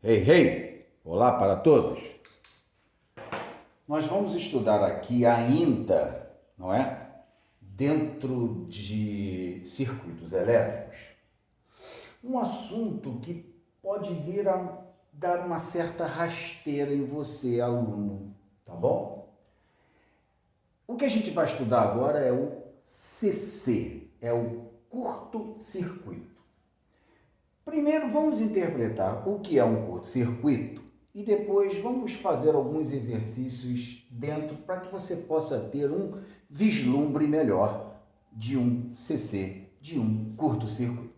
Hey, hey! Olá para todos! Nós vamos estudar aqui ainda, não é? Dentro de circuitos elétricos, um assunto que pode vir a dar uma certa rasteira em você, aluno, tá bom? O que a gente vai estudar agora é o CC, é o curto-circuito. Primeiro vamos interpretar o que é um curto-circuito e depois vamos fazer alguns exercícios dentro para que você possa ter um vislumbre melhor de um CC, de um curto-circuito.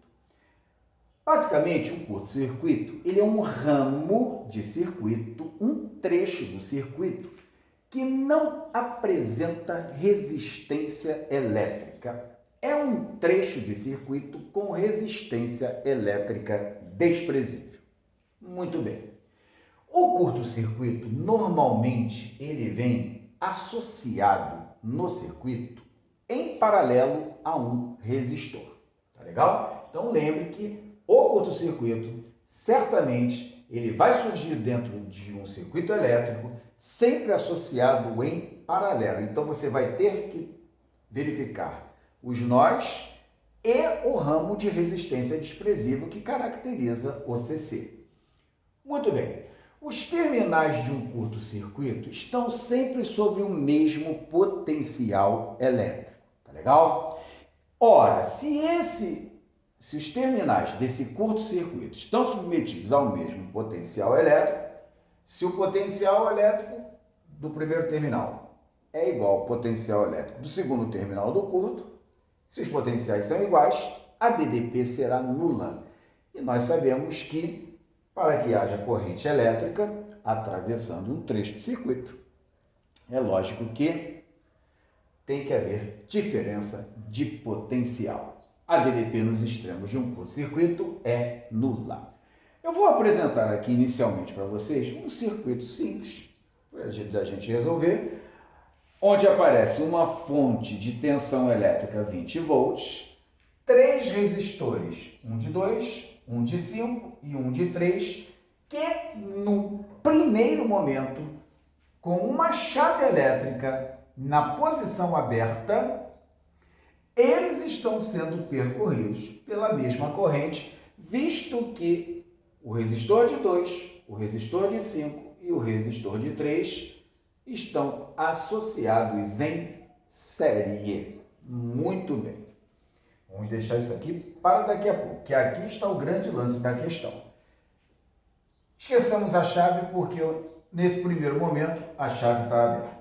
Basicamente, um curto-circuito ele é um ramo de circuito, um trecho do circuito que não apresenta resistência elétrica. É um trecho de circuito com resistência elétrica desprezível. Muito bem. O curto-circuito, normalmente, ele vem associado no circuito em paralelo a um resistor. Tá legal? Então, lembre que o curto-circuito, certamente, ele vai surgir dentro de um circuito elétrico, sempre associado em paralelo. Então, você vai ter que verificar os nós e o ramo de resistência desprezível que caracteriza o CC. Muito bem. Os terminais de um curto-circuito estão sempre sobre o mesmo potencial elétrico. Tá legal? Ora, se os terminais desse curto-circuito estão submetidos ao mesmo potencial elétrico, se o potencial elétrico do primeiro terminal é igual ao potencial elétrico do segundo terminal do curto, se os potenciais são iguais, a DDP será nula. E nós sabemos que, para que haja corrente elétrica atravessando um trecho de circuito, é lógico que tem que haver diferença de potencial. A DDP nos extremos de um curto-circuito é nula. Eu vou apresentar aqui inicialmente para vocês um circuito simples, para a gente resolver, onde aparece uma fonte de tensão elétrica 20 volts, três resistores, um de 2, um de 5 e um de 3, que no primeiro momento, com uma chave elétrica na posição aberta, eles estão sendo percorridos pela mesma corrente, visto que o resistor de 2, o resistor de 5 e o resistor de 3 estão associados em série. Muito bem. Vamos deixar isso aqui para daqui a pouco, que aqui está o grande lance da questão. Esqueçamos a chave porque nesse primeiro momento a chave está aberta.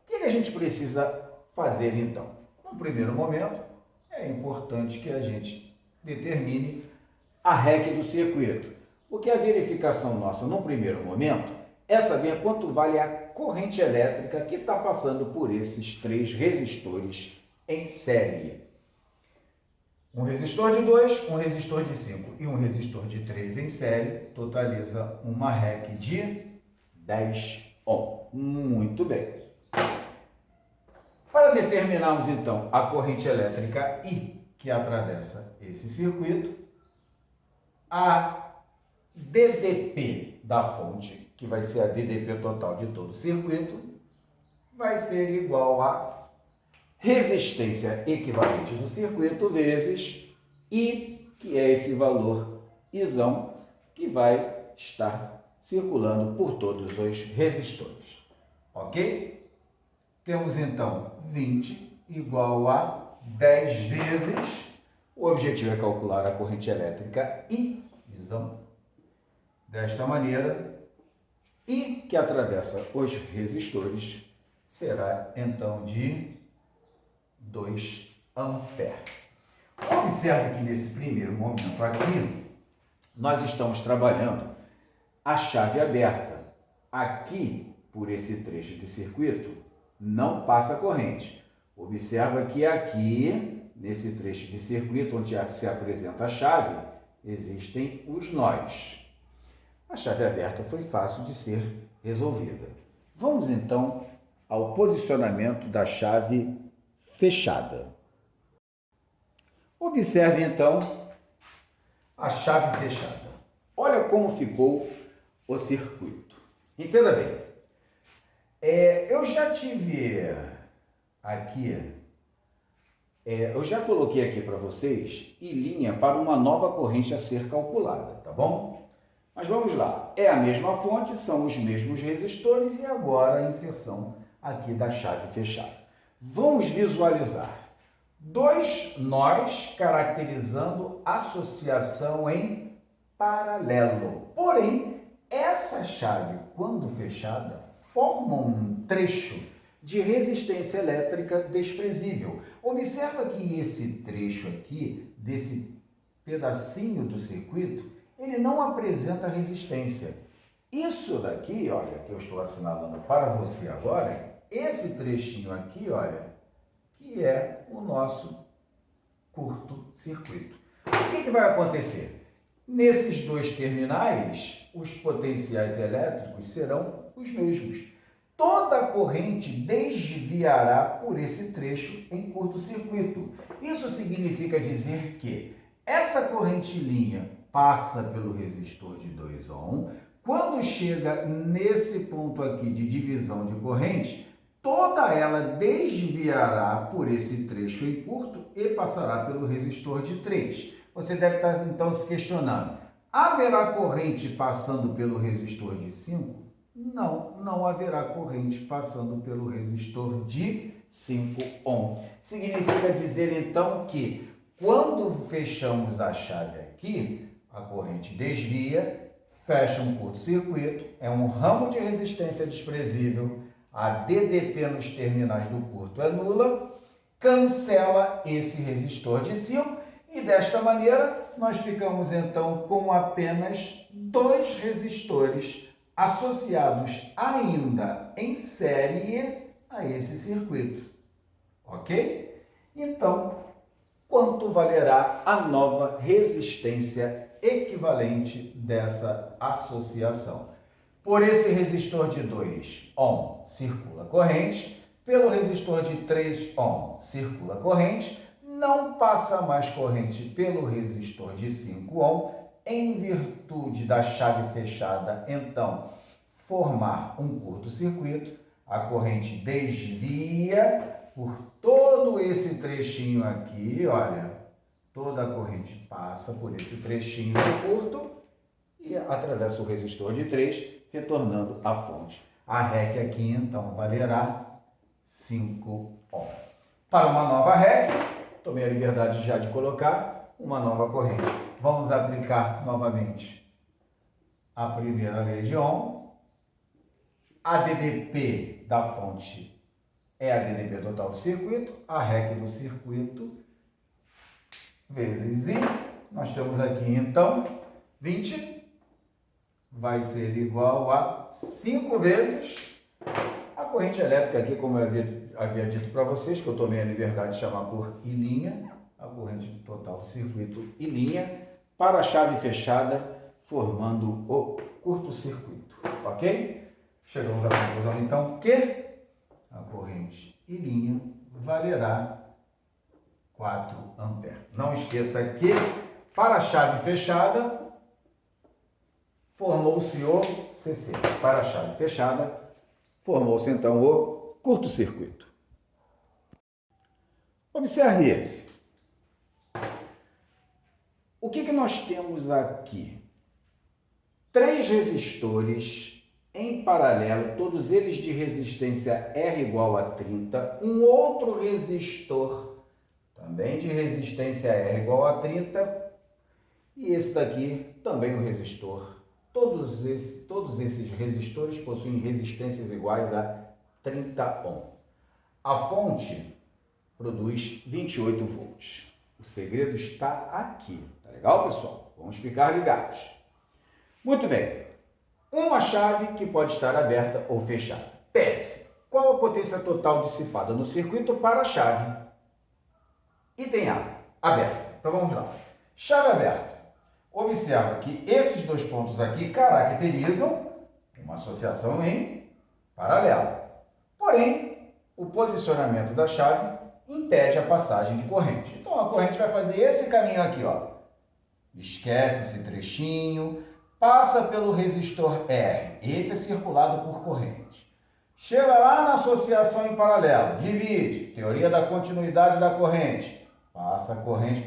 O que a gente precisa fazer então? No primeiro momento é importante que a gente determine a REC do circuito, porque a verificação nossa no primeiro momento é saber quanto vale a corrente elétrica que está passando por esses três resistores em série. Um resistor de 2, um resistor de 5 e um resistor de 3 em série totaliza uma REC de 10 ohm. Muito bem. Para determinarmos então a corrente elétrica I que atravessa esse circuito, a DDP da fonte, que vai ser a DDP total de todo o circuito, vai ser igual a resistência equivalente do circuito vezes I, que é esse valor Izão, que vai estar circulando por todos os resistores. Ok? Temos então 20 igual a 10 vezes, o objetivo é calcular a corrente elétrica I, Izão, desta maneira, I que atravessa os resistores será então de 2 amperes. Observe que nesse primeiro momento aqui, nós estamos trabalhando a chave aberta. Aqui, por esse trecho de circuito, não passa corrente. Observa que aqui, nesse trecho de circuito, onde se apresenta a chave, existem os nós. A chave aberta foi fácil de ser resolvida. Vamos então ao posicionamento da chave fechada. Observe então a chave fechada. Olha como ficou o circuito. Entenda bem. Eu já tive aqui, eu já coloquei aqui para vocês em linha para uma nova corrente a ser calculada, tá bom? Mas vamos lá. É a mesma fonte, são os mesmos resistores e agora a inserção aqui da chave fechada. Vamos visualizar dois nós caracterizando associação em paralelo. Porém, essa chave, quando fechada, forma um trecho de resistência elétrica desprezível. Observa que esse trecho aqui, desse pedacinho do circuito, ele não apresenta resistência. Isso daqui, olha, que eu estou assinalando para você agora, esse trechinho aqui, olha, que é o nosso curto-circuito. O que vai acontecer? Nesses dois terminais, os potenciais elétricos serão os mesmos. Toda a corrente desviará por esse trecho em curto-circuito. Isso significa dizer que essa corrente linha passa pelo resistor de 2 ohm. Quando chega nesse ponto aqui de divisão de corrente, toda ela desviará por esse trecho em curto e passará pelo resistor de 3. Você deve estar então se questionando, haverá corrente passando pelo resistor de 5? Não haverá corrente passando pelo resistor de 5 ohm. Significa dizer então que quando fechamos a chave aqui, a corrente desvia, fecha um curto-circuito, é um ramo de resistência desprezível, a DDP nos terminais do curto é nula, cancela esse resistor de 5 e desta maneira nós ficamos então com apenas dois resistores associados ainda em série a esse circuito, ok? Então, quanto valerá a nova resistência equivalente dessa associação? Por esse resistor de 2 ohm circula corrente, pelo resistor de 3 ohm circula corrente, não passa mais corrente pelo resistor de 5 ohm, em virtude da chave fechada, então, formar um curto-circuito, a corrente desvia por todo esse trechinho aqui, olha, toda a corrente passa por esse trechinho curto e atravessa o resistor de 3, retornando à fonte. A REC aqui, então, valerá 5 ohm. Para uma nova REC, tomei a liberdade já de colocar uma nova corrente. Vamos aplicar novamente a primeira lei de Ohm. A DDP da fonte é a DDP total do circuito, a REC do circuito vezes I. Nós temos aqui, então, 20 vai ser igual a 5 vezes a corrente elétrica aqui, como eu havia dito para vocês, que eu tomei a liberdade de chamar por I', a corrente total do circuito I', para a chave fechada, formando o curto-circuito, ok? Chegamos à conclusão, então, que a corrente I' valerá 4 amperes. Não esqueça que, para a chave fechada, formou-se o CC. Para a chave fechada, formou-se então o curto-circuito. Observe esse. O que nós temos aqui? 3 resistores em paralelo, todos eles de resistência R igual a 30. Um outro resistor, também de resistência R igual a 30. E esse daqui, também um resistor. Todos esses resistores possuem resistências iguais a 30 ohm. A fonte produz 28 volts. O segredo está aqui. Tá legal, pessoal? Vamos ficar ligados. Muito bem. Uma chave que pode estar aberta ou fechada. PS. Qual a potência total dissipada no circuito para a chave? Item A. Aberta. Então vamos lá. Chave aberta. Observa que esses dois pontos aqui caracterizam uma associação em paralelo. Porém, o posicionamento da chave impede a passagem de corrente. Então, a corrente vai fazer esse caminho aqui, ó. Esquece esse trechinho, passa pelo resistor R, esse é circulado por corrente. Chega lá na associação em paralelo, divide, teoria da continuidade da corrente, passa a corrente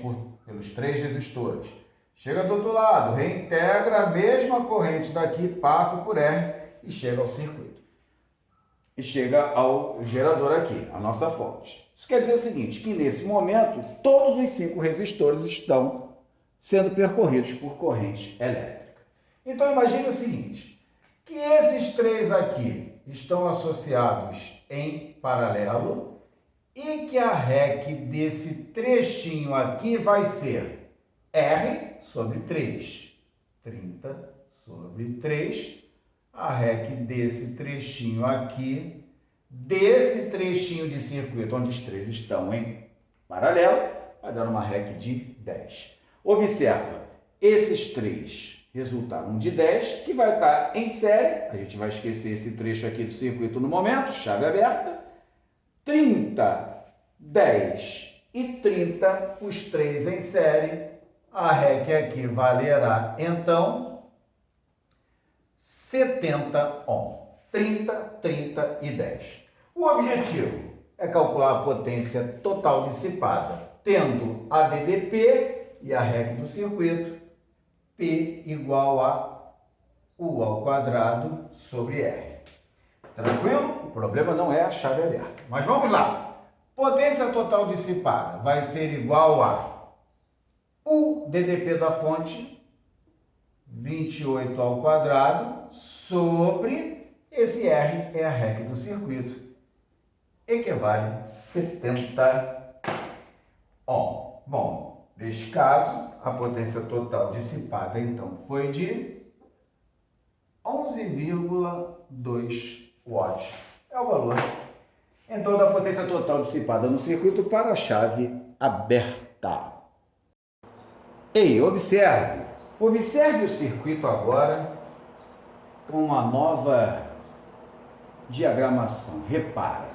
pelos 3 resistores. Chega do outro lado, reintegra a mesma corrente daqui, passa por R e chega ao circuito. E chega ao gerador aqui, a nossa fonte. Isso quer dizer o seguinte, que nesse momento, todos os 5 resistores estão sendo percorridos por corrente elétrica. Então, imagine o seguinte, que esses 3 aqui estão associados em paralelo e que a REC desse trechinho aqui vai ser R sobre 3. 30 sobre 3. A REC desse trechinho aqui, desse trechinho de circuito onde os 3 estão em paralelo, vai dar uma REC de 10. Observa, esses 3 resultaram de 10, que vai estar em série, a gente vai esquecer esse trecho aqui do circuito no momento, chave aberta, 30, 10 e 30, os 3 em série, a REC aqui valerá, então, 70 ohm, 30, 30 e 10. O objetivo é calcular a potência total dissipada, tendo a DDP e a REC do circuito, P igual a U ao quadrado sobre R. Tranquilo? O problema não é a chave aberta. Mas vamos lá. Potência total dissipada vai ser igual a U DDP da fonte, 28 ao quadrado, sobre esse R é a REC do circuito, equivale 70 ohm. Bom, neste caso, a potência total dissipada, então, foi de 11,2 watts. É o valor, então, da potência total dissipada no circuito para a chave aberta. Ei, observe o circuito agora com uma nova diagramação. Repara,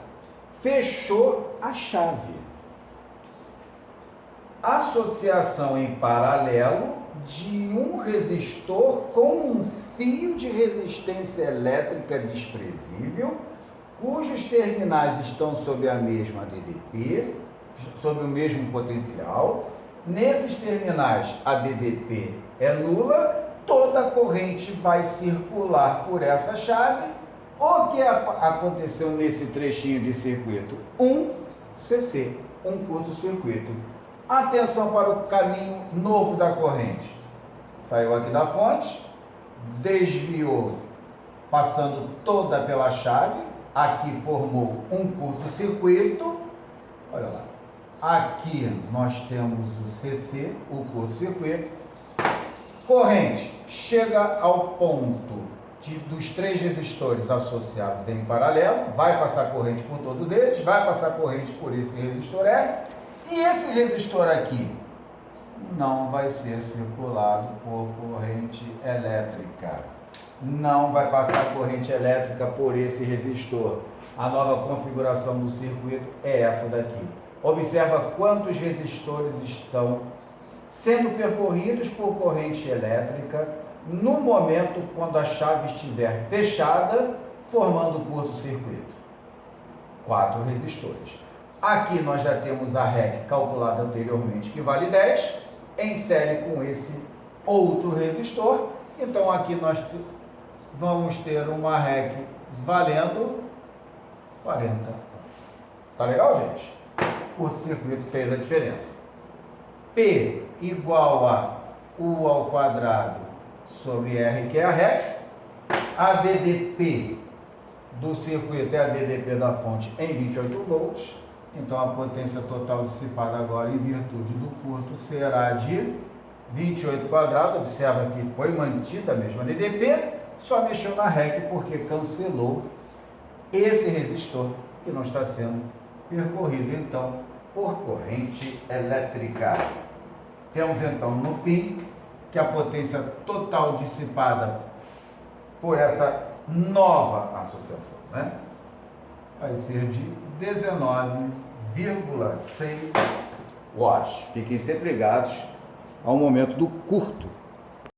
fechou a chave. Associação em paralelo de um resistor com um fio de resistência elétrica desprezível, cujos terminais estão sob a mesma DDP, sob o mesmo potencial. Nesses terminais, a DDP é nula, toda a corrente vai circular por essa chave. O que aconteceu nesse trechinho de circuito? Um CC, um curto-circuito. Atenção para o caminho novo da corrente. Saiu aqui da fonte, desviou, passando toda pela chave. Aqui formou um curto-circuito. Olha lá. Aqui nós temos o CC, o curto-circuito. Corrente chega ao ponto dos 3 resistores associados em paralelo, vai passar corrente por todos eles, vai passar corrente por esse resistor R, e esse resistor aqui não vai ser circulado por corrente elétrica. Não vai passar corrente elétrica por esse resistor. A nova configuração do circuito é essa daqui. Observa quantos resistores estão sendo percorridos por corrente elétrica no momento quando a chave estiver fechada, formando curto-circuito. 4 resistores. Aqui nós já temos a REC calculada anteriormente, que vale 10, em série com esse outro resistor. Então aqui nós vamos ter uma REC valendo 40. Tá legal, gente? Curto-circuito fez a diferença. P igual a U ao quadrado sobre R, que é a REC. A DDP do circuito é a DDP da fonte em 28 volts. Então, a potência total dissipada agora, em virtude do curto, será de 28 quadrado. Observa que foi mantida a mesma DDP, só mexeu na REC porque cancelou esse resistor que não está sendo percorrido, então, por corrente elétrica. Temos, então, no fim, que a potência total dissipada por essa nova associação, né, vai ser de 19,6 watts. Fiquem sempre ligados ao momento do curto.